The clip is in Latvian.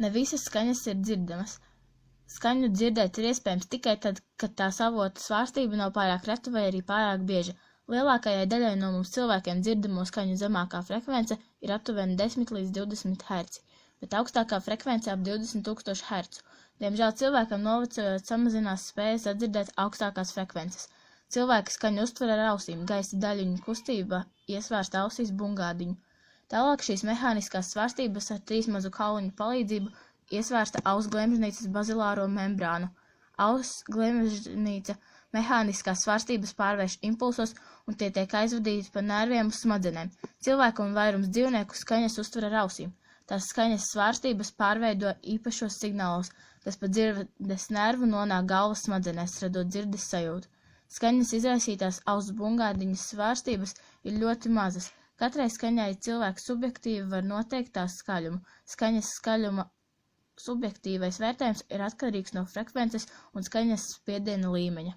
Ne visas skaņas ir dzirdamas. Skaņu dzirdēt ir iespējams tikai tad, kad tās avota svārstība nav pārāk reta vai arī pārāk bieža. Lielākajai daļai no mums cilvēkiem dzirdamo skaņu zemākā frekvence ir aptuveni 10 līdz 20 Hz, bet augstākā frekvence ap 20,000 Hz. Diemžēl cilvēkam novecojot samazinās spējas atdzirdēt augstākās frekvences. Cilvēki skaņu uztver ar ausīm, gaisa daļiņu kustība iesvērsta ausīs bungādiņu. Tālāk šīs mehāniskās svārstības ar trīsmazu kauliņu palīdzību iesvērsta auss glemžnīcas bazilāro membrānu. Auss glemžnīca mehāniskās svārstības pārvērš impulsos un tie tiek aizvadīti pa nerviem uz smadzenēm. Cilvēku un vairums dzīvnieku skaņas uztver ar ausīm. Tās skaņas svārstības pārveido īpašos signālos, kas pa dzirdes nervu nonāk galvas smadzenēs, radot dzirdes sajūtu. Skaņas izraisītās auss bungādiņas svārstības ir ļoti mazas. Katrai skaņai cilvēks subjektīvi var noteikt tās skaļumu. Skaņas skaļuma subjektīvais vērtējums ir atkarīgs no frekvences un skaņas spiediena līmeņa.